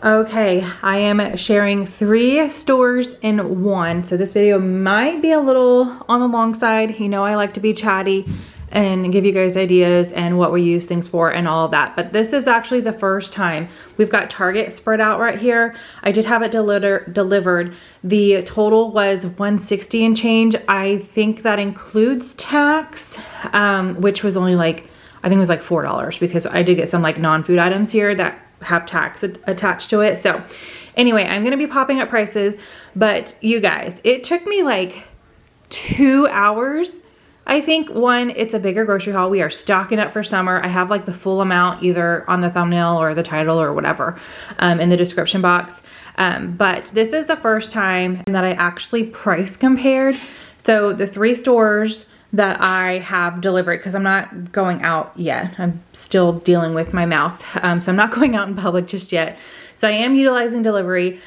Okay, I am sharing 3 stores in one. So this video might be a little on the long side. You know, I like to be chatty and give you guys ideas and what we use things for and all of that. But this is actually the first time. We've got Target spread out right here. I did have it delivered. The total was $160 and change. I think that includes tax, which was only like, I think it was like $4 because I did get some like non-food items here that have tax attached to it. So anyway, I'm gonna be popping up prices, but you guys, it took me like 2 hours. I think one, it's a bigger grocery haul. We are stocking up for summer. I have like the full amount either on the thumbnail or the title or whatever in the description box. But this is the first time that I actually price compared. So the 3 stores that I have delivered, because I'm not going out yet. I'm still dealing with my mouth. So I'm not going out in public just yet. So I am utilizing delivery.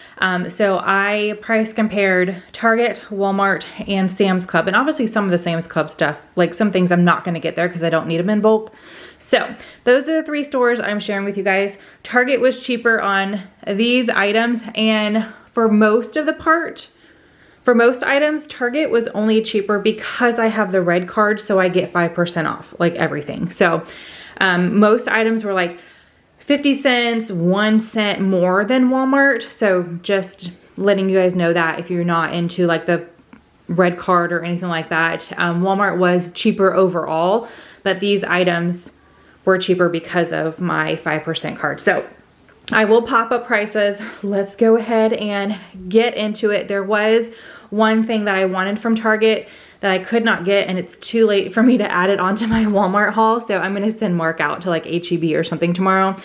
So I price compared Target, Walmart, and Sam's Club. And obviously some of the Sam's Club stuff, like some things I'm not gonna get there because I don't need them in bulk. So those are the 3 stores I'm sharing with you guys. Target was cheaper on these items, and for most items, Target was only cheaper because I have the red card, so I get 5% off, like everything. So most items were like 50 cents, 1 cent more than Walmart. So just letting you guys know that if you're not into like the red card or anything like that, Walmart was cheaper overall, but these items were cheaper because of my 5% card. So I will pop up prices. Let's go ahead and get into it. There was one thing that I wanted from Target that I could not get, and it's too late for me to add it onto my Walmart haul. So I'm gonna send Mark out to like HEB or something tomorrow.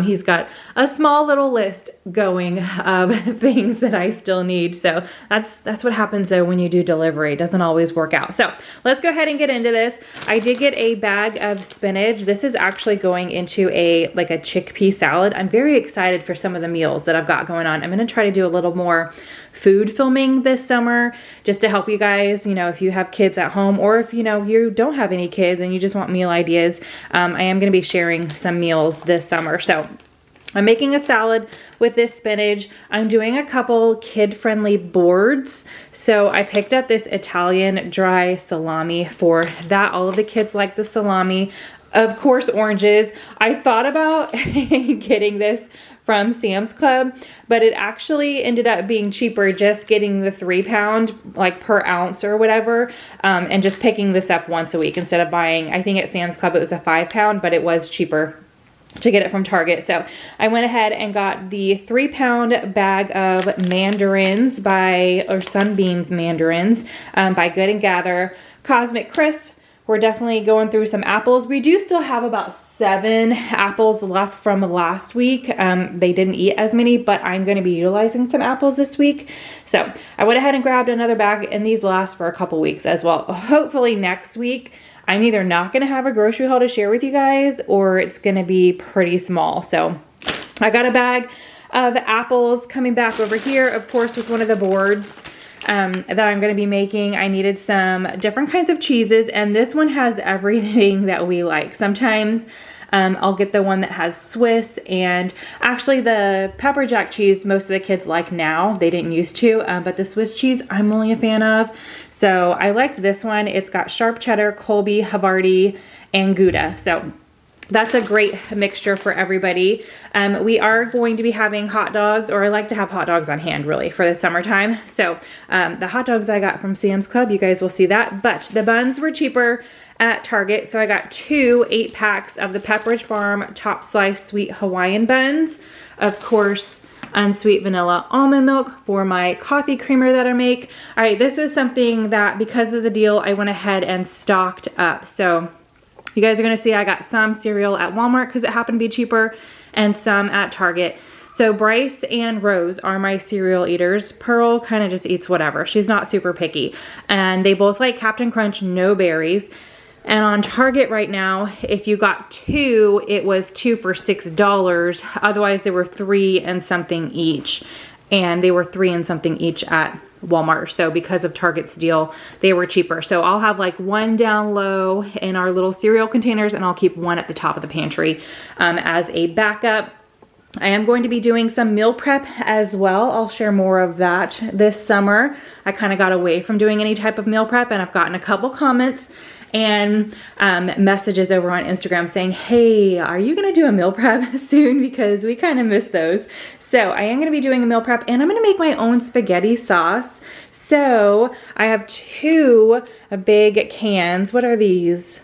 He's got a small little list going of things that I still need. So that's what happens though when you do delivery. It doesn't always work out. So let's go ahead and get into this. I did get a bag of spinach. This is actually going into a chickpea salad. I'm very excited for some of the meals that I've got going on. I'm gonna try to do a little more food filming this summer just to help you guys, you know, if you have kids at home, or if you know you don't have any kids and you just want meal ideas. I am going to be sharing some meals this summer. So I'm making a salad with this spinach. I'm doing a couple kid-friendly boards. So I picked up this Italian dry salami for that. All of the kids like the salami. Of course, oranges. I thought about getting this from Sam's Club, but it actually ended up being cheaper just getting the 3-pound like per ounce or whatever, and just picking this up once a week instead of buying, I think at Sam's Club it was a 5-pound, but it was cheaper to get it from Target. So I went ahead and got the 3-pound bag of mandarins or Sunbeams mandarins by Good & Gather. Cosmic Crisp. We're definitely going through some apples. We do still have about 7 apples left from last week. They didn't eat as many, but I'm going to be utilizing some apples this week. So I went ahead and grabbed another bag, and these last for a couple weeks as well. Hopefully next week, I'm either not going to have a grocery haul to share with you guys, or it's going to be pretty small. So I got a bag of apples coming back over here, of course, with one of the boards that I'm going to be making. I needed some different kinds of cheeses, and this one has everything that we like. Sometimes I'll get the one that has Swiss, and actually the pepper jack cheese most of the kids like now. They didn't used to, but the Swiss cheese I'm only a fan of. So I liked this one. It's got sharp cheddar, Colby, Havarti, and Gouda. So that's a great mixture for everybody. We are going to be having hot dogs, or I like to have hot dogs on hand really for the summertime. So the hot dogs I got from Sam's Club, you guys will see that. But the buns were cheaper at Target. So I got 2 8-packs of the Pepperidge Farm Top Slice Sweet Hawaiian buns. Of course, unsweet vanilla almond milk for my coffee creamer that I make. All right, this was something that because of the deal, I went ahead and stocked up. So you guys are gonna see I got some cereal at Walmart because it happened to be cheaper, and some at Target. So Bryce and Rose are my cereal eaters. Pearl kind of just eats whatever. She's not super picky. And they both like Captain Crunch, no berries. And on Target right now, if you got 2, it was 2 for $6. Otherwise, they were 3 and something each. And they were 3 and something each at Walmart. So because of Target's deal, they were cheaper. So I'll have like 1 down low in our little cereal containers, and I'll keep 1 at the top of the pantry as a backup. I am going to be doing some meal prep as well. I'll share more of that this summer. I kind of got away from doing any type of meal prep, and I've gotten a couple comments and messages over on Instagram saying, hey, are you gonna do a meal prep soon? Because we kind of miss those. So I am gonna be doing a meal prep, and I'm gonna make my own spaghetti sauce. So I have 2 big cans. What are these?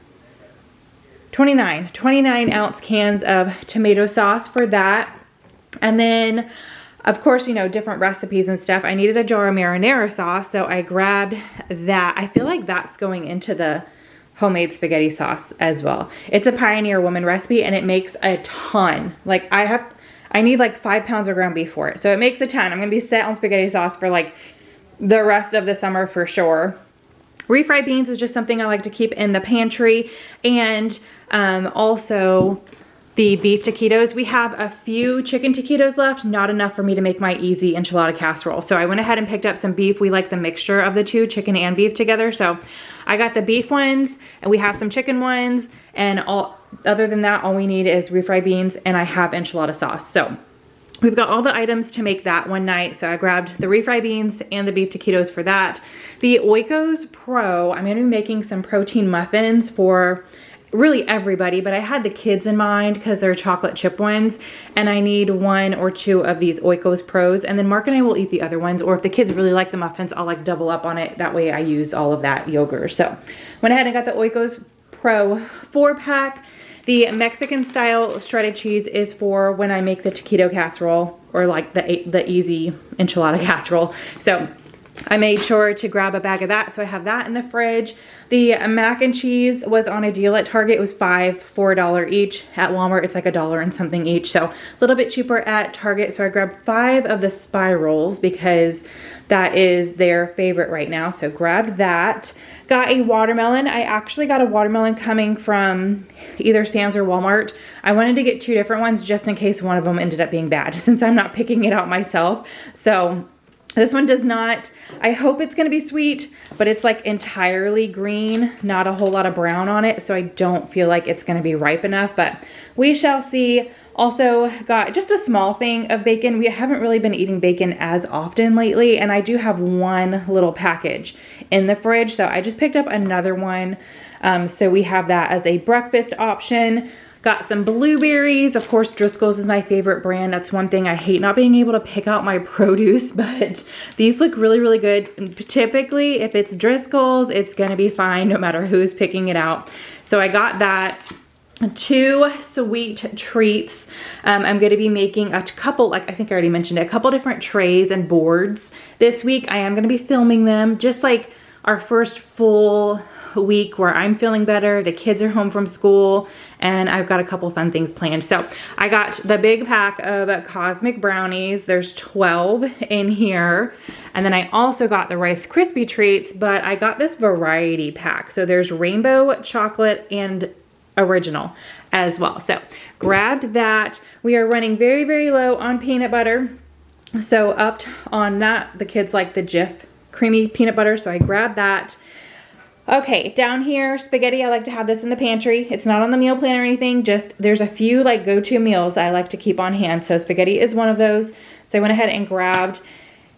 29 ounce cans of tomato sauce for that. And then, of course, you know, different recipes and stuff. I needed a jar of marinara sauce, so I grabbed that. I feel like that's going into the homemade spaghetti sauce as well. It's a Pioneer Woman recipe, and it makes a ton. Like, I need like 5 pounds of ground beef for it. So it makes a ton. I'm gonna be set on spaghetti sauce for like the rest of the summer for sure. Refried beans is just something I like to keep in the pantry. And also the beef taquitos. We have a few chicken taquitos left, not enough for me to make my easy enchilada casserole. So I went ahead and picked up some beef. We like the mixture of the 2, chicken and beef together. So I got the beef ones, and we have some chicken ones, and other than that, all we need is refried beans, and I have enchilada sauce. So we've got all the items to make that one night. So I grabbed the refried beans and the beef taquitos for that. The Oikos Pro, I'm gonna be making some protein muffins for really everybody, but I had the kids in mind because they're chocolate chip ones, and I need 1 or 2 of these Oikos Pros, and then Mark and I will eat the other ones, or if the kids really like the muffins, I'll like double up on it. That way I use all of that yogurt. So went ahead and got the Oikos Pro 4-pack. The Mexican style shredded cheese is for when I make the taquito casserole, or like the easy enchilada casserole. So I made sure to grab a bag of that, so I have that in the fridge. The mac and cheese was on a deal at Target. It was $4 each. At Walmart, it's like $1 and something each, so a little bit cheaper at Target. So I grabbed 5 of the spirals because that is their favorite right now, so grabbed that. Got a watermelon. I actually got a watermelon coming from either Sam's or Walmart. I wanted to get 2 different ones just in case one of them ended up being bad, since I'm not picking it out myself. So this one does not, I hope it's gonna be sweet, but it's like entirely green, not a whole lot of brown on it, so I don't feel like it's gonna be ripe enough, but we shall see. Also got just a small thing of bacon. We haven't really been eating bacon as often lately, and I do have 1 little package in the fridge, so I just picked up another one. So we have that as a breakfast option. Got some blueberries. Of course, Driscoll's is my favorite brand. That's one thing I hate, not being able to pick out my produce, but these look really, really good. And typically, if it's Driscoll's, it's gonna be fine no matter who's picking it out. So I got that. 2 sweet treats. I'm going to be making a couple, like I think I already mentioned it, a couple different trays and boards this week. I am going to be filming them, just like our first full week where I'm feeling better, the kids are home from school, and I've got a couple fun things planned. So I got the big pack of Cosmic Brownies. There's 12 in here. And then I also got the Rice Krispie treats, but I got this variety pack. So there's rainbow, chocolate, and original as well. So grabbed that. We are running very, very low on peanut butter. So upped on that. The kids like the Jif creamy peanut butter, so I grabbed that. Okay, down here, spaghetti. I like to have this in the pantry. It's not on the meal plan or anything, just there's a few like go-to meals I like to keep on hand. So spaghetti is one of those. So I went ahead and grabbed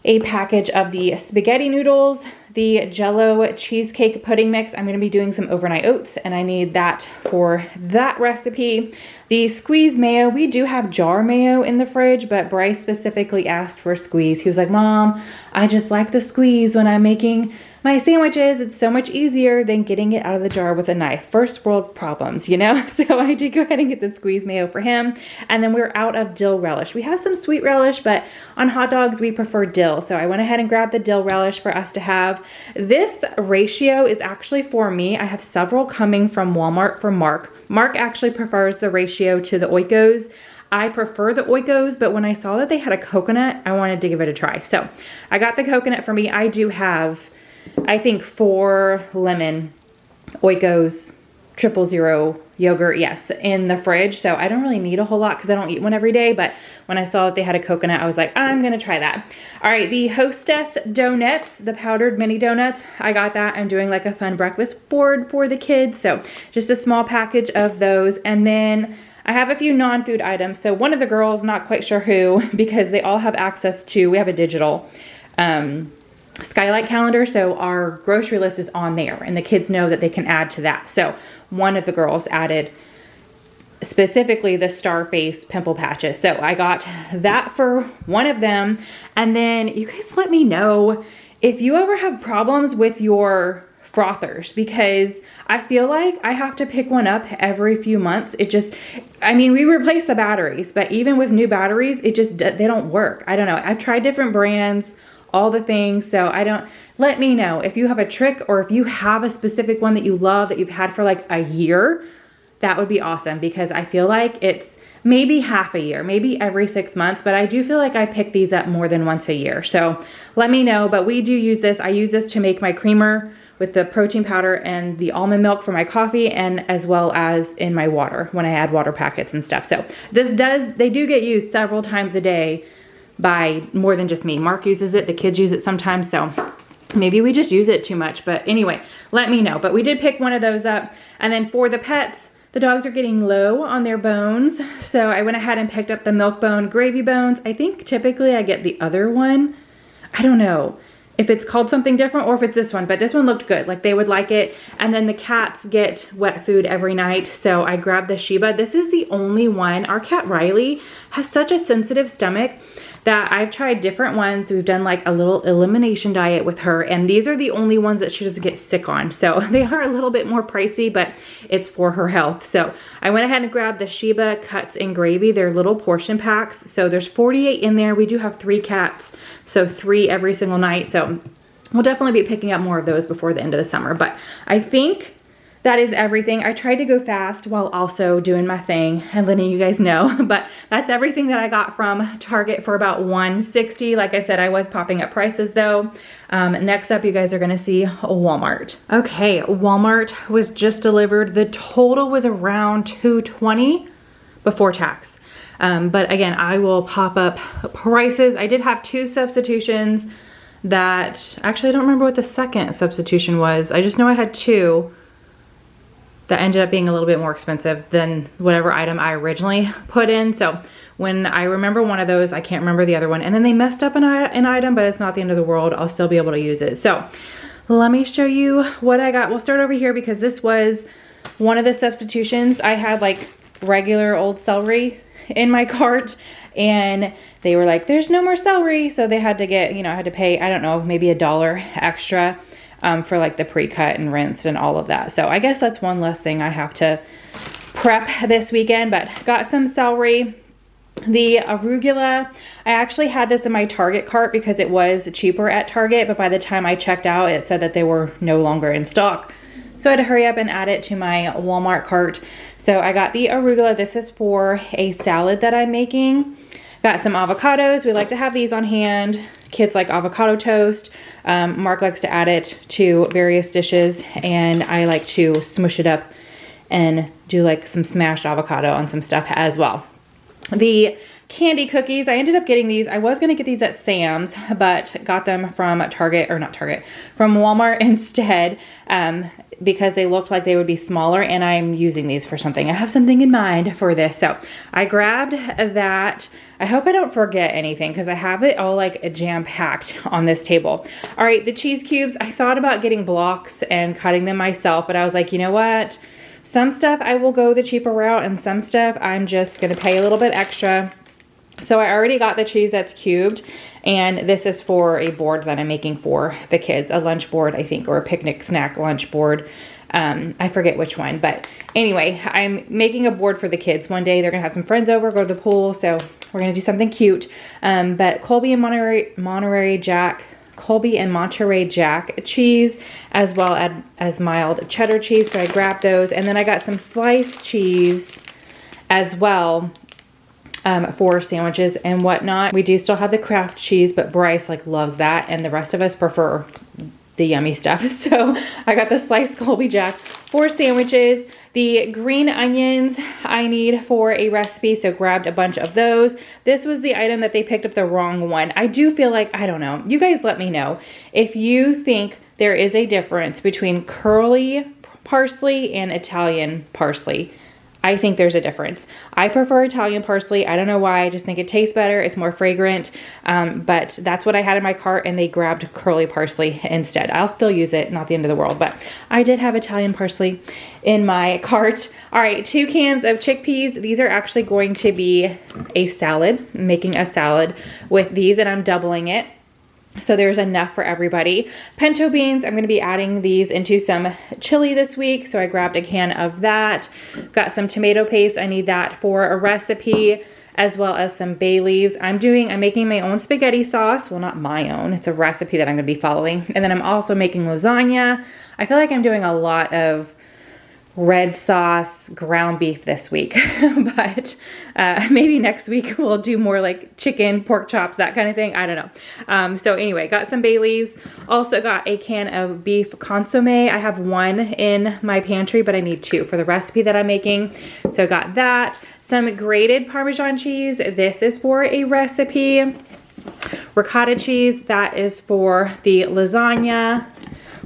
a package of the spaghetti noodles, the Jell-O cheesecake pudding mix. I'm gonna be doing some overnight oats, and I need that for that recipe. The squeeze mayo, we do have jar mayo in the fridge, but Bryce specifically asked for squeeze. He was like, Mom, I just like the squeeze when I'm making my sandwiches. It's so much easier than getting it out of the jar with a knife. First world problems, you know? So I did go ahead and get the squeeze mayo for him. And then we're out of dill relish. We have some sweet relish, but on hot dogs, we prefer dill. So I went ahead and grabbed the dill relish for us to have. This ratio is actually for me. I have several coming from Walmart for Mark. Mark actually prefers the ratio to the Oikos. I prefer the Oikos, but when I saw that they had a coconut, I wanted to give it a try. So I got the coconut for me. I do have, I think, 4 lemon Oikos 000 yogurt, yes, in the fridge. So I don't really need a whole lot because I don't eat one every day. But when I saw that they had a coconut, I was like, I'm going to try that. All right, the Hostess donuts, the powdered mini donuts, I got that. I'm doing like a fun breakfast board for the kids. So just a small package of those. And then I have a few non-food items. So one of the girls, not quite sure who, because they all have access to, we have a digital Skylight calendar. So our grocery list is on there and the kids know that they can add to that. So one of the girls added specifically the star face pimple patches. So I got that for one of them. And then you guys let me know if you ever have problems with your frothers, because I feel like I have to pick one up every few months. It just, I mean, we replace the batteries, but even with new batteries, it just, they don't work. I don't know. I've tried different brands, all the things. So let me know if you have a trick or if you have a specific one that you love that you've had for like a year. That would be awesome, because I feel like it's maybe half a year, maybe every 6 months, but I do feel like I pick these up more than once a year. So let me know, but we do use this. I use this to make my creamer with the protein powder and the almond milk for my coffee, and as well as in my water when I add water packets and stuff. So they do get used several times a day by more than just me. Mark uses it, the kids use it sometimes, so maybe we just use it too much. But anyway, let me know. But we did pick one of those up. And then for the pets, the dogs are getting low on their bones. So I went ahead and picked up the milk bone gravy bones. I think typically I get the other one. I don't know if it's called something different or if it's this one, but this one looked good. Like they would like it. And then the cats get wet food every night. So I grabbed the Sheba. This is the only one. Our cat Riley has such a sensitive stomach that I've tried different ones. We've done like a little elimination diet with her, and these are the only ones that she doesn't get sick on. So they are a little bit more pricey, but it's for her health. So I went ahead and grabbed the Sheba Cuts and Gravy. They're little portion packs. So there's 48 in there. We do have 3 cats, so 3 every single night. So we'll definitely be picking up more of those before the end of the summer. But I think that is everything. I tried to go fast while also doing my thing and letting you guys know, but that's everything that I got from Target for about $160. Like I said, I was popping up prices though. Next up, you guys are gonna see Walmart. Okay, Walmart was just delivered. The total was around $220 before tax. But again, I will pop up prices. I did have 2 substitutions that, actually I don't remember what the second substitution was. I just know I had 2 that ended up being a little bit more expensive than whatever item I originally put in. So when I remember one of those, I can't remember the other one. And then they messed up an item, but it's not the end of the world. I'll still be able to use it. So let me show you what I got. We'll start over here because this was one of the substitutions. I had like regular old celery in my cart and they were like, there's no more celery. So they had to get, I had to pay, I don't know, maybe $1 extra for like the pre-cut and rinsed and all of that. So I guess that's one less thing I have to prep this weekend, but got some celery. The arugula, I actually had this in my Target cart because it was cheaper at Target, but by the time I checked out, it said that they were no longer in stock. So I had to hurry up and add it to my Walmart cart. So I got the arugula. This is for a salad that I'm making. Got some avocados. We like to have these on hand. Kids like avocado toast. Mark likes to add it to various dishes, and I like to smush it up and do like some smashed avocado on some stuff as well. The candy cookies, I ended up getting these. I was gonna get these at Sam's, but got them from Target, or not Target, from Walmart instead, because they looked like they would be smaller, and I'm using these for something. I have something in mind for this. So I grabbed that. I hope I don't forget anything because I have it all like jam-packed on this table. All right, the cheese cubes, I thought about getting blocks and cutting them myself, but I was like, you know what? Some stuff I will go the cheaper route, and some stuff I'm just gonna pay a little bit extra. So I already got the cheese that's cubed, and this is for a board that I'm making for the kids, a lunch board, I think, or a picnic snack lunch board. I forget which one, but anyway, I'm making a board for the kids. One day they're gonna have some friends over, go to the pool, so we're gonna do something cute. But Colby and Monterey Jack cheese, as well as mild cheddar cheese. So I grabbed those, and then I got some sliced cheese as well for sandwiches and whatnot. We do still have the Kraft cheese, but Bryce like loves that, and the rest of us prefer the yummy stuff. So I got the sliced Colby Jack for sandwiches. The green onions I need for a recipe, so grabbed a bunch of those. This was the item that they picked up the wrong one. I do feel like, I don't know, you guys let me know if you think there is a difference between curly parsley and Italian parsley. I think there's a difference. I prefer Italian parsley. I don't know why. I just think it tastes better. It's more fragrant. But that's what I had in my cart, and they grabbed curly parsley instead. I'll still use it, not the end of the world, but I did have Italian parsley in my cart. All right, 2 cans of chickpeas. These are actually going to be a salad. I'm making a salad with these, and I'm doubling it, so there's enough for everybody. Pinto beans, I'm gonna be adding these into some chili this week, so I grabbed a can of that. Got some tomato paste, I need that for a recipe, as well as some bay leaves. I'm making my own spaghetti sauce. Well, not my own, it's a recipe that I'm gonna be following. And then I'm also making lasagna. I feel like I'm doing a lot of red sauce ground beef this week, but maybe next week we'll do more like chicken, pork chops, that kind of thing. I don't know. So anyway, got some bay leaves. Also got a can of beef consomme. I have 1 in my pantry, but I need 2 for the recipe that I'm making. So I got that. Some grated Parmesan cheese. This is for a recipe. Ricotta cheese. That is for the lasagna.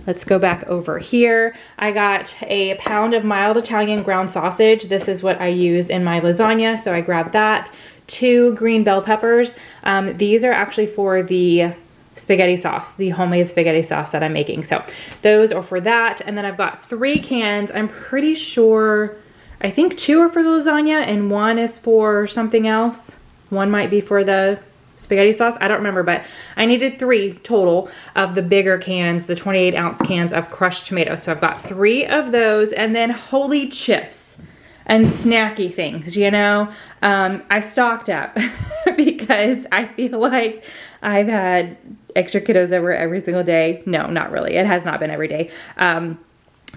Let's go back over here. I got a pound of mild Italian ground sausage. This is what I use in my lasagna, so I grabbed that. 2 green bell peppers. These are actually for the spaghetti sauce, the homemade spaghetti sauce that I'm making. So those are for that. And then I've got 3 cans. I'm pretty sure, I think 2 are for the lasagna and 1 is for something else. 1 might be for the spaghetti sauce, I don't remember, but I needed 3 total of the bigger cans, the 28-ounce cans of crushed tomatoes. So I've got 3 of those, and then holy chips and snacky things, you know. I stocked up because I feel like I've had extra kiddos over every single day. No, not really. It has not been every day.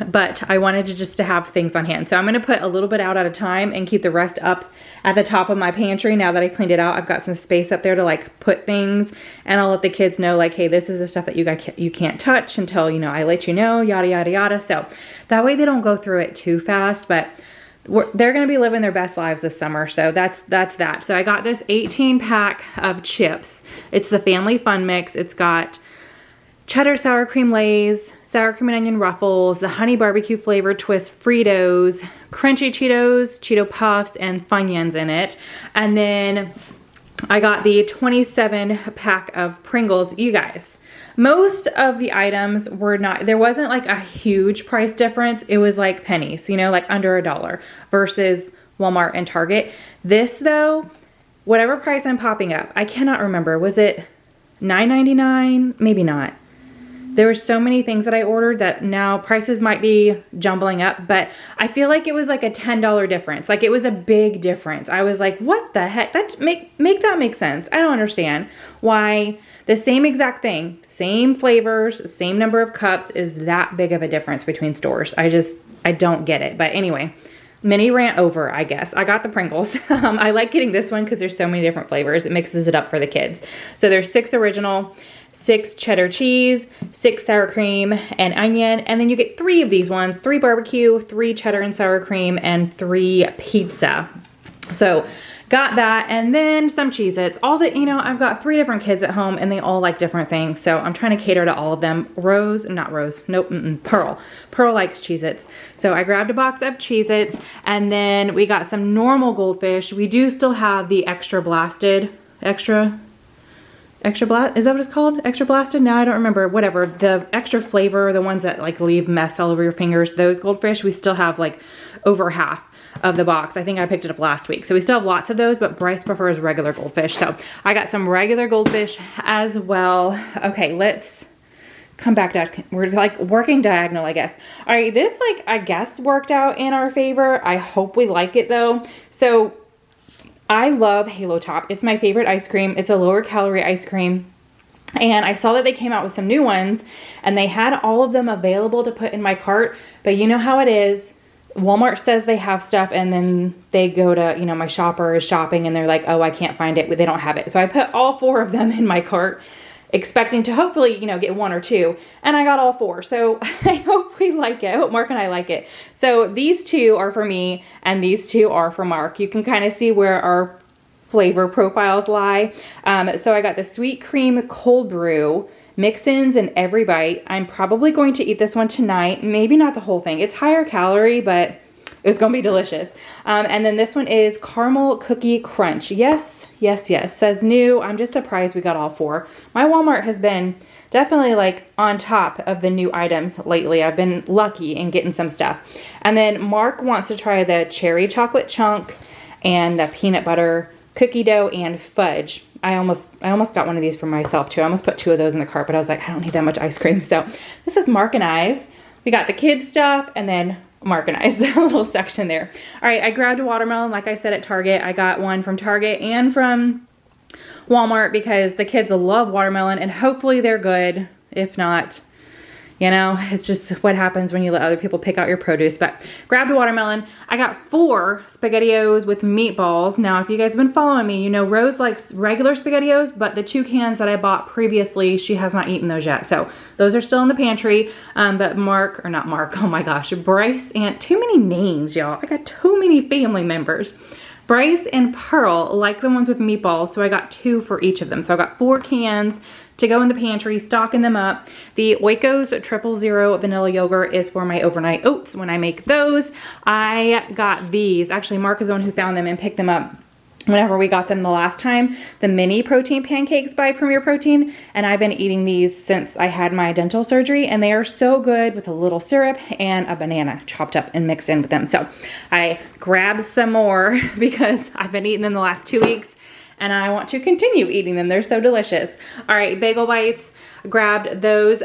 But I wanted to have things on hand. So I'm gonna put a little bit out at a time and keep the rest up at the top of my pantry. Now that I cleaned it out, I've got some space up there to like put things, and I'll let the kids know like, hey, this is the stuff that you can't touch until, you know, I let you know, yada, yada, yada. So that way they don't go through it too fast, but they're gonna be living their best lives this summer. So that's that. So I got this 18 pack of chips. It's the Family Fun Mix. It's got cheddar sour cream Lay's, sour cream and onion Ruffles, the honey barbecue flavored twist Fritos, crunchy Cheetos, Cheeto Puffs, and Funyuns in it. And then I got the 27 pack of Pringles. You guys, most of the items were not, there wasn't like a huge price difference. It was like pennies, you know, like under $1 versus Walmart and Target. This though, whatever price I'm popping up, I cannot remember. Was it $9.99? Maybe not. There were so many things that I ordered that now prices might be jumbling up, but I feel like it was like a $10 difference. Like it was a big difference. I was like, what the heck? That make that make sense. I don't understand why the same exact thing, same flavors, same number of cups is that big of a difference between stores. I don't get it. But anyway, mini rant over, I guess. I got the Pringles. I like getting this one because there's so many different flavors. It mixes it up for the kids. So there's 6 original, 6 cheddar cheese, 6 sour cream and onion, and then you get 3 of these ones, 3 barbecue, 3 cheddar and sour cream, and 3 pizza. So got that, and then some Cheez-Its. All the, you know, I've got 3 different kids at home and they all like different things, so I'm trying to cater to all of them. Pearl likes Cheez-Its. So I grabbed a box of Cheez-Its, and then we got some normal Goldfish. We do still have the extra blasted, extra blast, is that what it's called? Extra blasted? Now I don't remember. Whatever. The extra flavor, the ones that like leave mess all over your fingers, those Goldfish, we still have like over half of the box. I think I picked it up last week. So we still have lots of those, but Bryce prefers regular Goldfish. So I got some regular Goldfish as well. Okay, let's come back down. We're like working diagonal, I guess. All right, this like, I guess worked out in our favor. I hope we like it though. So I love Halo Top. It's my favorite ice cream. It's a lower calorie ice cream. And I saw that they came out with some new ones and they had all of them available to put in my cart. But you know how it is. Walmart says they have stuff and then they go to, you know, my shopper is shopping and they're like, oh, I can't find it. They don't have it. So I put all 4 of them in my cart, expecting to hopefully, you know, get 1 or 2, and I got all 4. So I hope we like it. I hope Mark and I like it. So these 2 are for me and these 2 are for Mark. You can kind of see where our flavor profiles lie. So I got the sweet cream cold brew mix-ins in every bite. I'm probably going to eat this one tonight. Maybe not the whole thing. It's higher calorie, but It's gonna be delicious. And then this one is Caramel Cookie Crunch. Yes, yes, yes, says new. I'm just surprised we got all 4. My Walmart has been definitely like on top of the new items lately. I've been lucky in getting some stuff. And then Mark wants to try the cherry chocolate chunk and the peanut butter cookie dough and fudge. I almost got one of these for myself too. I almost put 2 of those in the cart, but I was like, I don't need that much ice cream. So this is Mark and I's. We got the kids stuff and then Mark and I's little section there. All right, I grabbed a watermelon, like I said, at Target. I got one from Target and from Walmart because the kids love watermelon and hopefully they're good. If not, you know, it's just what happens when you let other people pick out your produce. But grabbed a watermelon. I got 4 SpaghettiOs with meatballs. Now, if you guys have been following me, you know Rose likes regular SpaghettiOs, but the 2 cans that I bought previously, she has not eaten those yet. So those are still in the pantry. But oh my gosh, Bryce and too many names, y'all. I got too many family members. Bryce and Pearl like the ones with meatballs, so I got 2 for each of them. So I got 4 cans to go in the pantry, stocking them up. The Oikos 000 vanilla yogurt is for my overnight oats when I make those. I got these. Actually, Mark is the one who found them and picked them up whenever we got them the last time. The mini protein pancakes by Premier Protein. And I've been eating these since I had my dental surgery. And they are so good with a little syrup and a banana chopped up and mixed in with them. So I grabbed some more because I've been eating them the last 2 weeks. And I want to continue eating them. They're so delicious. All right, bagel bites, grabbed those.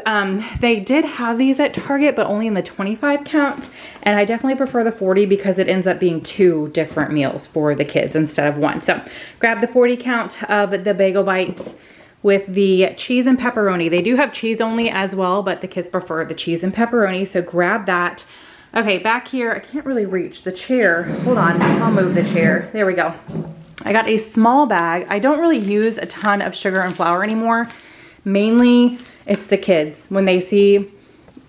They did have these at Target, but only in the 25 count. And I definitely prefer the 40 because it ends up being 2 different meals for the kids instead of 1. So grab the 40 count of the bagel bites with the cheese and pepperoni. They do have cheese only as well, but the kids prefer the cheese and pepperoni. So grab that. Okay, back here, I can't really reach the chair. Hold on, I'll move the chair. There we go. I got a small bag. I don't really use a ton of sugar and flour anymore. Mainly, it's the kids. When they see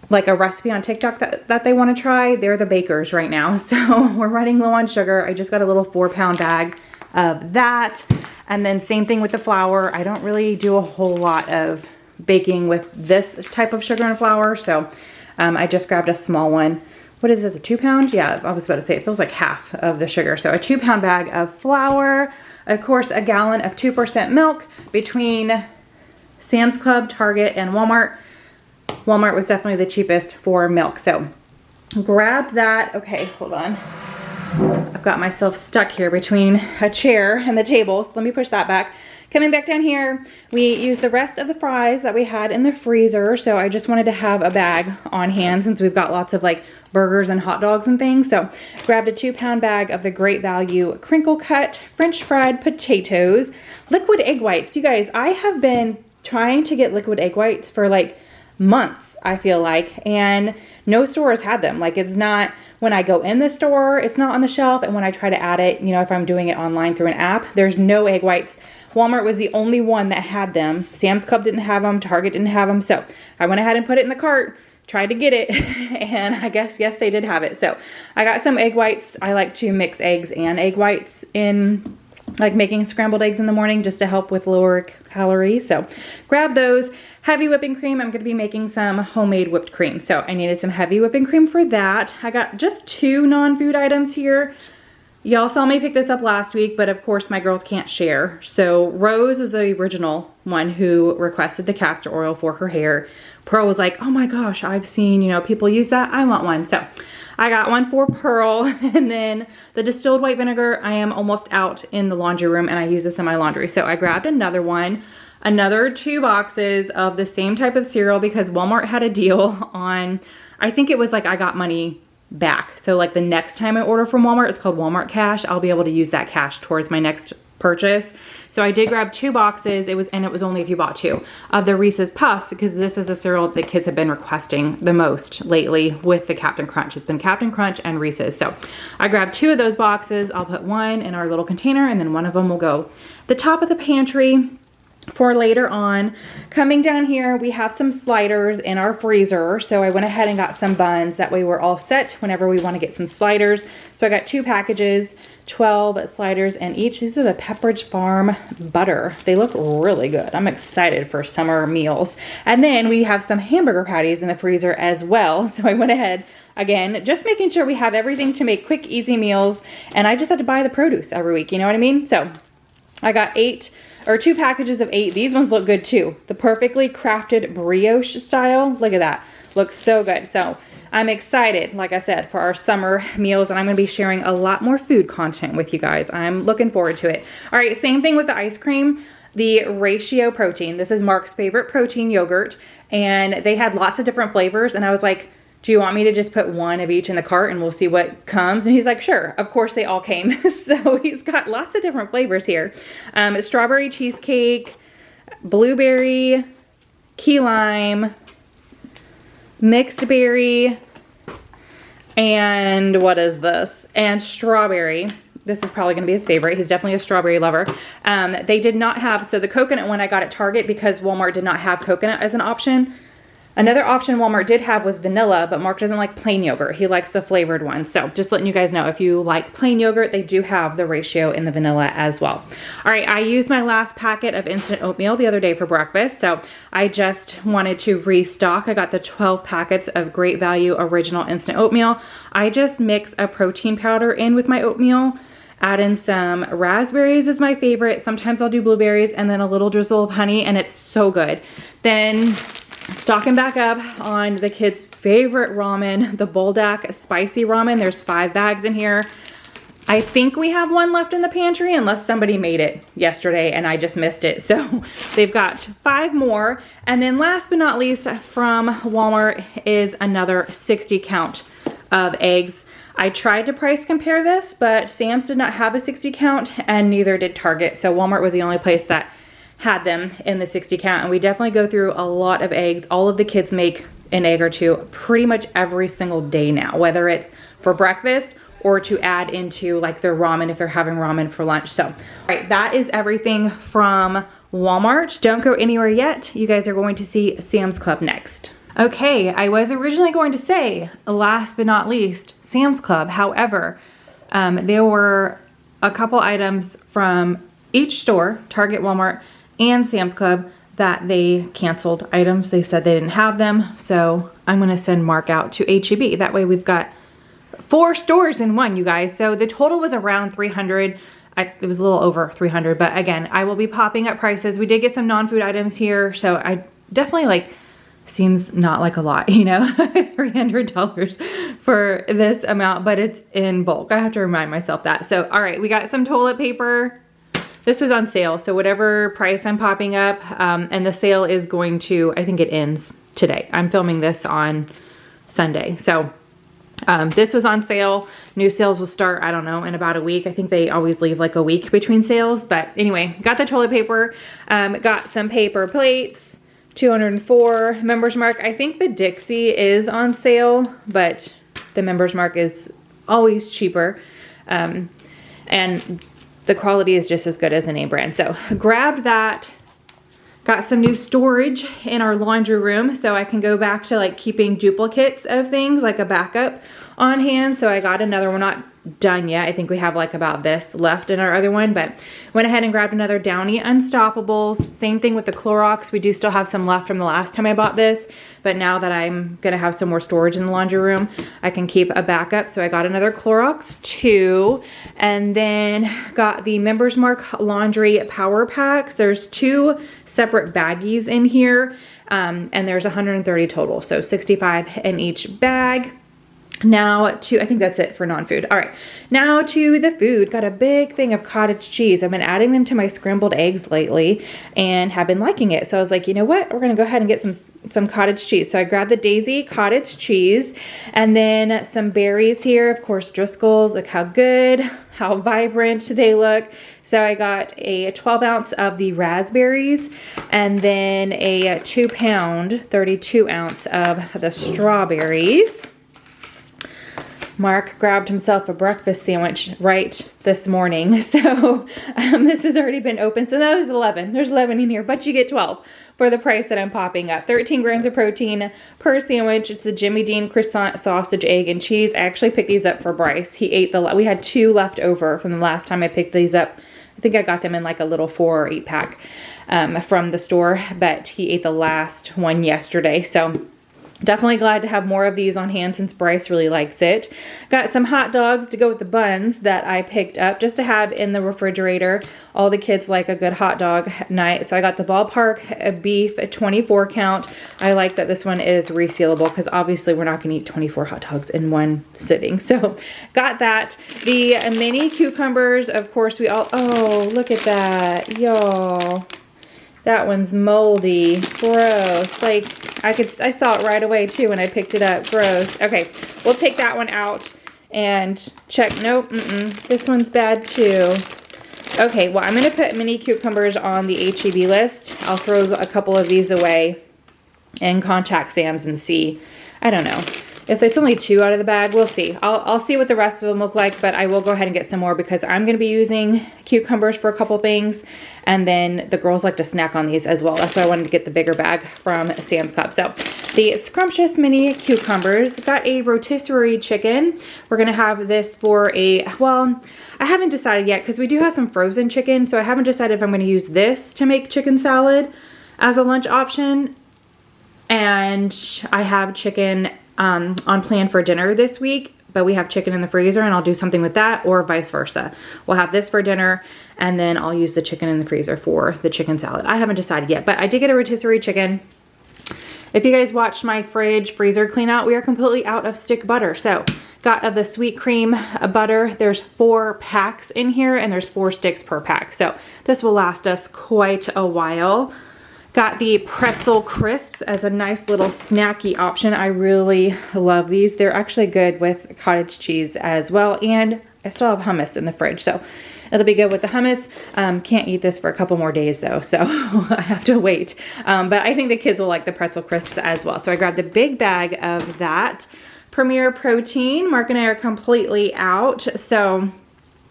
like a recipe on TikTok that they want to try, they're the bakers right now. So we're running low on sugar. I just got a little 4-pound bag of that. And then same thing with the flour. I don't really do a whole lot of baking with this type of sugar and flour. So I just grabbed a small one. What is this, a 2-pound? Yeah, I was about to say, it feels like half of the sugar. So a 2-pound bag of flour, of course, a gallon of 2% milk. Between Sam's Club, Target, and Walmart, Walmart was definitely the cheapest for milk. So grab that. Okay, hold on. I've got myself stuck here between a chair and the table. So let me push that back. Coming back down here, we used the rest of the fries that we had in the freezer. So I just wanted to have a bag on hand since we've got lots of like burgers and hot dogs and things. So grabbed a 2-pound bag of the Great Value crinkle cut French fried potatoes, liquid egg whites. You guys, I have been trying to get liquid egg whites for like months, I feel like, and no store has had them. Like, it's not, when I go in the store, it's not on the shelf. And when I try to add it, you know, if I'm doing it online through an app, there's no egg whites. Walmart was the only one that had them. Sam's Club didn't have them. Target didn't have them. So I went ahead and put it in the cart, tried to get it, and I guess, yes, they did have it. So I got some egg whites. I like to mix eggs and egg whites in, like making scrambled eggs in the morning just to help with lower calories. So grab those. Heavy whipping cream. I'm going to be making some homemade whipped cream. So I needed some heavy whipping cream for that. I got just 2 non-food items here. Y'all saw me pick this up last week, but of course my girls can't share. So Rose is the original one who requested the castor oil for her hair. Pearl was like, oh my gosh, I've seen, you know, people use that. I want one. So I got one for Pearl. And then the distilled white vinegar, I am almost out in the laundry room and I use this in my laundry. So I grabbed another one. Another 2 boxes of the same type of cereal because Walmart had a deal on, I think it was like I got money back. So like the next time I order from Walmart, it's called Walmart Cash. I'll be able to use that cash towards my next purchase. So I did grab 2 boxes. It was only if you bought 2 of the Reese's Puffs because this is a cereal the kids have been requesting the most lately with the Captain Crunch. It's been Captain Crunch and Reese's. So I grabbed 2 of those boxes. I'll put one in our little container and then one of them will go the top of the pantry. for later on. Coming down here, we have some sliders in our freezer. So I went ahead and got some buns. That way we're all set whenever we want to get some sliders. So I got 2 packages, 12 sliders in each. These are the Pepperidge Farm butter. They look really good. I'm excited for summer meals. And then we have some hamburger patties in the freezer as well. So I went ahead, again, just making sure we have everything to make quick, easy meals. And I just had to buy the produce every week, you know what I mean? So I got 2 packages of 8. These ones look good too. The perfectly crafted brioche style. Look at that. Looks so good. So I'm excited, like I said, for our summer meals, and I'm going to be sharing a lot more food content with you guys. I'm looking forward to it. All right, same thing with the ice cream. The Ratio protein. This is Mark's favorite protein yogurt, and they had lots of different flavors, and I was like, do you want me to just put 1 of each in the cart and we'll see what comes? And he's like, sure. Of course they all came. So he's got lots of different flavors here. Strawberry cheesecake, blueberry, key lime, mixed berry, and what is this? And strawberry. This is probably gonna be his favorite. He's definitely a strawberry lover. They did not have, so the coconut one I got at Target because Walmart did not have coconut as an option. Another option Walmart did have was vanilla, but Mark doesn't like plain yogurt. He likes the flavored one. So just letting you guys know, if you like plain yogurt, they do have the Ratio in the vanilla as well. All right, I used my last packet of instant oatmeal the other day for breakfast. So I just wanted to restock. I got the 12 packets of Great Value Original Instant Oatmeal. I just mix a protein powder in with my oatmeal. Add in some raspberries is my favorite. Sometimes I'll do blueberries and then a little drizzle of honey, and it's so good. Then stocking back up on the kids' favorite ramen, the Buldak spicy ramen. There's 5 bags in here. I think we have 1 left in the pantry unless somebody made it yesterday and I just missed it. So they've got 5 more. And then last but not least from Walmart is another 60 count of eggs. I tried to price compare this, but Sam's did not have a 60 count and neither did Target. So Walmart was the only place that had them in the 60 count, and we definitely go through a lot of eggs. All of the kids make an egg or 2 pretty much every single day now, whether it's for breakfast or to add into like their ramen if they're having ramen for lunch. So, all right, that is everything from Walmart. Don't go anywhere yet. You guys are going to see Sam's Club next. Okay, I was originally going to say last but not least, Sam's Club. However, there were a couple items from each store, Target, Walmart, and Sam's Club, that they canceled items. They said they didn't have them. So I'm gonna send Mark out to H-E-B. That way we've got 4 stores in one, you guys. So the total was around 300. It was a little over 300, but again, I will be popping up prices. We did get some non-food items here. So I definitely seems not like a lot, you know, $300 for this amount, but it's in bulk. I have to remind myself that. So, all right, we got some toilet paper. This was on sale, so whatever price I'm popping up, and the sale is going to, I think it ends today. I'm filming this on Sunday. So this was on sale. New sales will start, I don't know, in about a week. I think they always leave like a week between sales. But anyway, got the toilet paper, got some paper plates, 204 Members Mark. I think the Dixie is on sale, but the Members Mark is always cheaper. And the quality is just as good as a name brand. So grabbed that, got some new storage in our laundry room so I can go back to keeping duplicates of things, like a backup on hand. So I got another one, not done yet. I think we have about this left in our other one, but went ahead and grabbed another Downy Unstoppables. Same thing with the Clorox. We do still have some left from the last time I bought this, but now that I'm gonna have some more storage in the laundry room, I can keep a backup. So I got another Clorox 2, and then got the Members Mark laundry power packs. There's 2 separate baggies in here, and there's 130 total, so 65 in each bag. Now to, I think that's it for non-food. All right, now to the food. Got a big thing of cottage cheese. I've been adding them to my scrambled eggs lately and have been liking it. So I was like, you know what? We're gonna go ahead and get some cottage cheese. So I grabbed the Daisy cottage cheese and then some berries here. Of course, Driscoll's. Look how good, how vibrant they look. So I got a 12 ounce of the raspberries and then a 2 pound, 32 ounce of the strawberries. Mark grabbed himself a breakfast sandwich right this morning. So this has already been open. So that was 11. There's 11 in here, but you get 12 for the price that I'm popping up. 13 grams of protein per sandwich. It's the Jimmy Dean croissant, sausage, egg, and cheese. I actually picked these up for Bryce. He ate we had 2 left over from the last time I picked these up. I think I got them in like a little 4 or 8 pack from the store, but he ate the last one yesterday. So definitely glad to have more of these on hand since Bryce really likes it. Got some hot dogs to go with the buns that I picked up just to have in the refrigerator. All the kids like a good hot dog at night. So I got the Ballpark beef 24 count. I like that this one is resealable because obviously we're not going to eat 24 hot dogs in one sitting. So got that. The mini cucumbers, of course, oh, look at that, y'all. That one's moldy, gross. Like I saw it right away too when I picked it up, gross. Okay, we'll take that one out and check. Nope, this one's bad too. Okay, well, I'm gonna put mini cucumbers on the HEB list. I'll throw a couple of these away and contact Sam's and see. I don't know. If it's only 2 out of the bag, we'll see. I'll see what the rest of them look like, but I will go ahead and get some more because I'm going to be using cucumbers for a couple things. And then the girls like to snack on these as well. That's why I wanted to get the bigger bag from Sam's Club. So the scrumptious mini cucumbers. Got a rotisserie chicken. We're going to have this for well, I haven't decided yet because we do have some frozen chicken. So I haven't decided if I'm going to use this to make chicken salad as a lunch option. And I have chicken on plan for dinner this week, but we have chicken in the freezer and I'll do something with that, or vice versa. We'll have this for dinner and then I'll use the chicken in the freezer for the chicken salad. I haven't decided yet, but I did get a rotisserie chicken. If you guys watched my freezer clean out, we are completely out of stick butter. So got the sweet cream butter. There's 4 packs in here and there's 4 sticks per pack. So this will last us quite a while. Got the pretzel crisps as a nice little snacky option. I really love these. They're actually good with cottage cheese as well. And I still have hummus in the fridge, so it'll be good with the hummus. Can't eat this for a couple more days though, so I have to wait. But I think the kids will like the pretzel crisps as well. So I grabbed the big bag of that. Premier Protein. Mark and I are completely out, so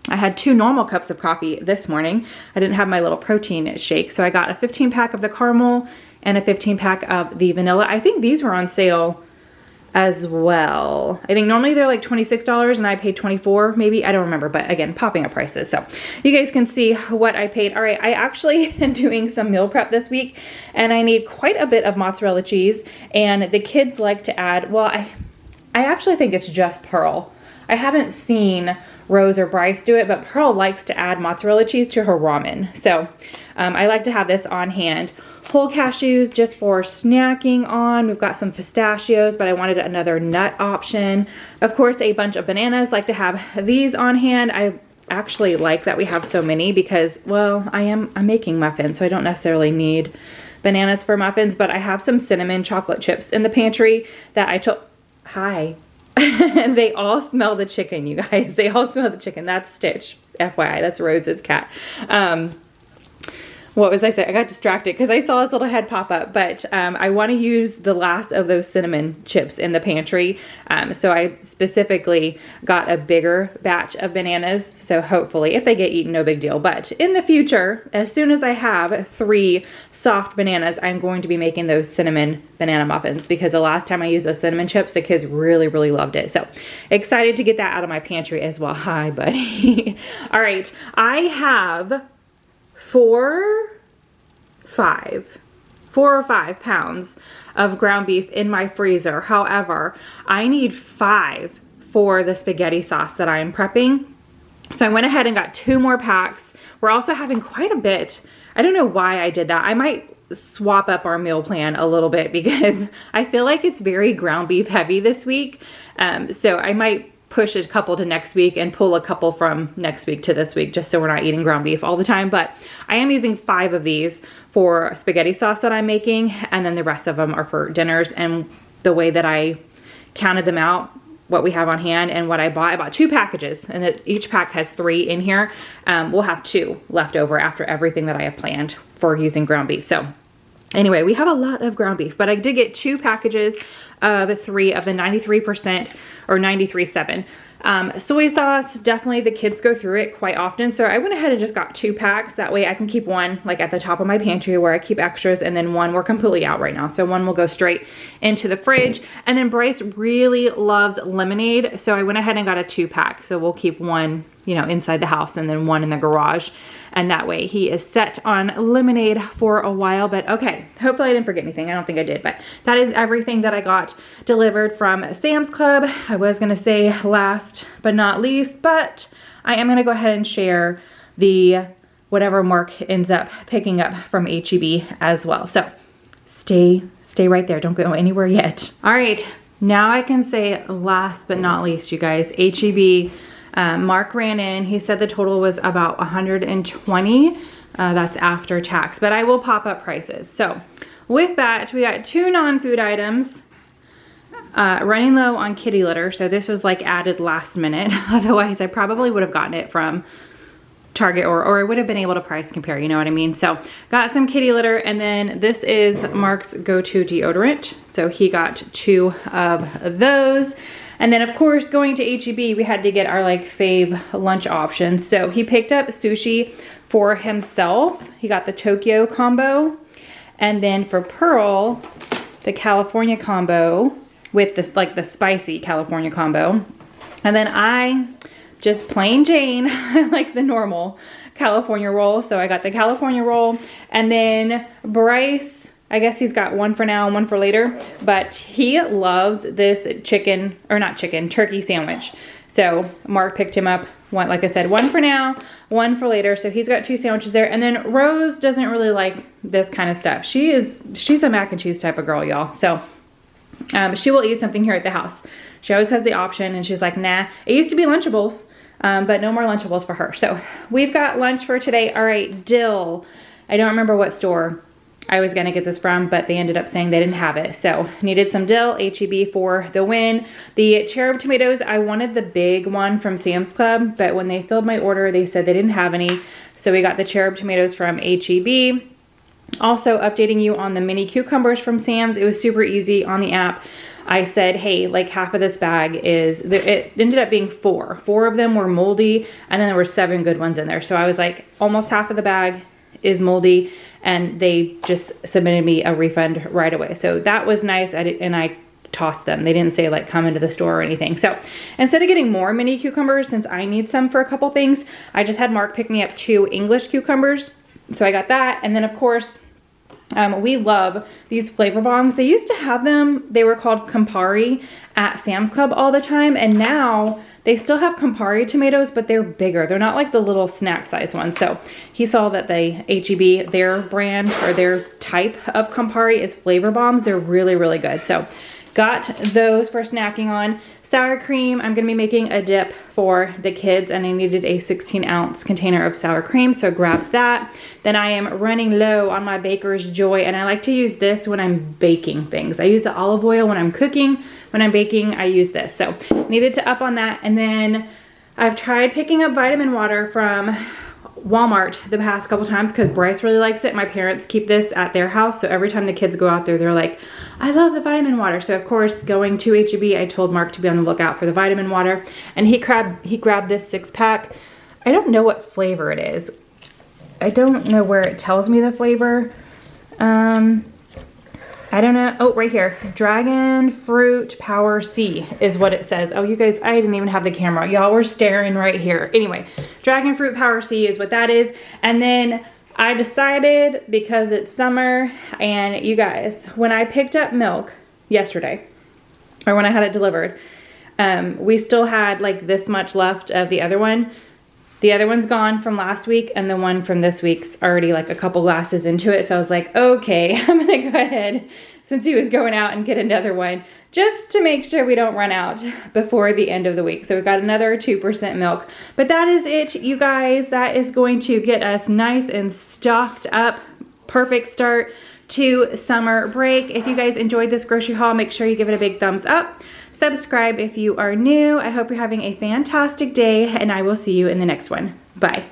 I had 2 normal cups of coffee this morning. I didn't have my little protein shake, so I got a 15 pack of the caramel and a 15 pack of the vanilla. I think these were on sale as well. I think normally they're like $26 and I paid $24 maybe. I don't remember, but again, popping up prices. So you guys can see what I paid. All right, I actually am doing some meal prep this week and I need quite a bit of mozzarella cheese, and the kids like to add, well, I actually think it's just Pearl. I haven't seen Rose or Bryce do it, but Pearl likes to add mozzarella cheese to her ramen. So I like to have this on hand. Whole cashews just for snacking on. We've got some pistachios, but I wanted another nut option. Of course, a bunch of bananas. Like to have these on hand. I actually like that we have so many because, well, I'm making muffins, so I don't necessarily need bananas for muffins, but I have some cinnamon chocolate chips in the pantry that I took. Hi. They all smell the chicken, you guys. They all smell the chicken. That's Stitch, FYI. That's Rose's cat. What was I saying? I got distracted because I saw his little head pop up, but I want to use the last of those cinnamon chips in the pantry. So I specifically got a bigger batch of bananas. So hopefully if they get eaten, no big deal. But in the future, as soon as I have 3 soft bananas, I'm going to be making those cinnamon banana muffins because the last time I used those cinnamon chips, the kids really, really loved it. So excited to get that out of my pantry as well. Hi, buddy. All right. I have 4 or 5 pounds of ground beef in my freezer. However, I need 5 for the spaghetti sauce that I am prepping. So I went ahead and got 2 more packs. We're also having quite a bit. I don't know why I did that. I might swap up our meal plan a little bit because I feel like it's very ground beef heavy this week. So I might push a couple to next week and pull a couple from next week to this week just so we're not eating ground beef all the time. But I am using 5 of these for spaghetti sauce that I'm making, and then the rest of them are for dinners. And the way that I counted them out, what we have on hand and what I bought 2 packages, and that each pack has 3 in here. We'll have 2 left over after everything that I have planned for using ground beef. So Anyway, we have a lot of ground beef, but I did get 2 packages of 3 of the 93% or 93.7. Soy sauce, definitely the kids go through it quite often. So I went ahead and just got 2 packs. That way I can keep one like at the top of my pantry where I keep extras, and then one we're completely out right now. So one will go straight into the fridge. And then Bryce really loves lemonade. So I went ahead and got a 2 pack. So we'll keep one, you know, inside the house and then one in the garage. And that way he is set on lemonade for a while. But okay, hopefully I didn't forget anything. I don't think I did, but that is everything that I got delivered from Sam's Club. I was gonna say last but not least, but I am gonna go ahead and share the whatever Mark ends up picking up from HEB as well. So stay right there. Don't go anywhere yet. All right, now I can say last but not least, you guys, HEB. Mark ran in, he said the total was about 120. That's after tax, but I will pop up prices. So with that, we got 2 non-food items, running low on kitty litter. So this was like added last minute. Otherwise I probably would have gotten it from Target or I would have been able to price compare, you know what I mean? So got some kitty litter, and then this is Mark's go-to deodorant. So he got 2 of those. And then of course, going to HEB, we had to get our like fave lunch options. So he picked up sushi for himself. He got the Tokyo combo. And then for Pearl, the California combo with this like the spicy California combo. And then I, just plain Jane, I like the normal California roll. So I got the California roll. And then Bryce, I guess he's got one for now and one for later, but he loves this turkey sandwich. So Mark picked him up, one, like I said, one for now, one for later. So he's got 2 sandwiches there. And then Rose doesn't really like this kind of stuff. She's a mac and cheese type of girl, y'all. So she will eat something here at the house. She always has the option, and she's like, nah. It used to be Lunchables, but no more Lunchables for her. So we've got lunch for today. All right, dill. I don't remember what store I was gonna get this from, but they ended up saying they didn't have it. So needed some dill, HEB for the win. The cherub tomatoes, I wanted the big one from Sam's Club, but when they filled my order, they said they didn't have any. So we got the cherub tomatoes from HEB. Also updating you on the mini cucumbers from Sam's. It was super easy on the app. I said, hey, like half of this bag it ended up being 4. 4 of them were moldy, and then there were 7 good ones in there. So I was like, almost half of the bag is moldy, and they just submitted me a refund right away. So that was nice. I tossed them. They didn't say like come into the store or anything. So instead of getting more mini cucumbers, since I need some for a couple things, I just had Mark pick me up 2 English cucumbers. So I got that. And then of course, we love these flavor bombs. They used to have them, they were called Campari at Sam's Club all the time. And now they still have Campari tomatoes, but they're bigger. They're not like the little snack size ones. So he saw that the HEB, their brand or their type of Campari is flavor bombs. They're really, really good. So got those for snacking on. Sour cream, I'm gonna be making a dip for the kids, and I needed a 16-ounce container of sour cream, so grabbed that. Then I am running low on my Baker's Joy, and I like to use this when I'm baking things. I use the olive oil when I'm cooking. When I'm baking, I use this. So needed to up on that. And then I've tried picking up vitamin water from Walmart the past couple times because Bryce really likes it. My parents keep this at their house, so every time the kids go out there, they're like, I love the vitamin water. So of course, going to HEB, I told Mark to be on the lookout for the vitamin water, and he grabbed this 6-pack. I don't know what flavor it is. I don't know where it tells me the flavor. I don't know. Oh, right here. Dragon Fruit Power C is what it says. Oh, you guys, I didn't even have the camera. Y'all were staring right here. Anyway, Dragon Fruit Power C is what that is. And then I decided, because it's summer, and you guys, when I picked up milk yesterday, or when I had it delivered, we still had like this much left of the other one. The other one's gone from last week, and the one from this week's already like a couple glasses into it. So I was like, okay, I'm gonna go ahead, since he was going out, and get another one just to make sure we don't run out before the end of the week. So we got another 2% milk. But that is it, you guys. That is going to get us nice and stocked up. Perfect start to summer break. If you guys enjoyed this grocery haul, make sure you give it a big thumbs up. Subscribe if you are new. I hope you're having a fantastic day, and I will see you in the next one. Bye.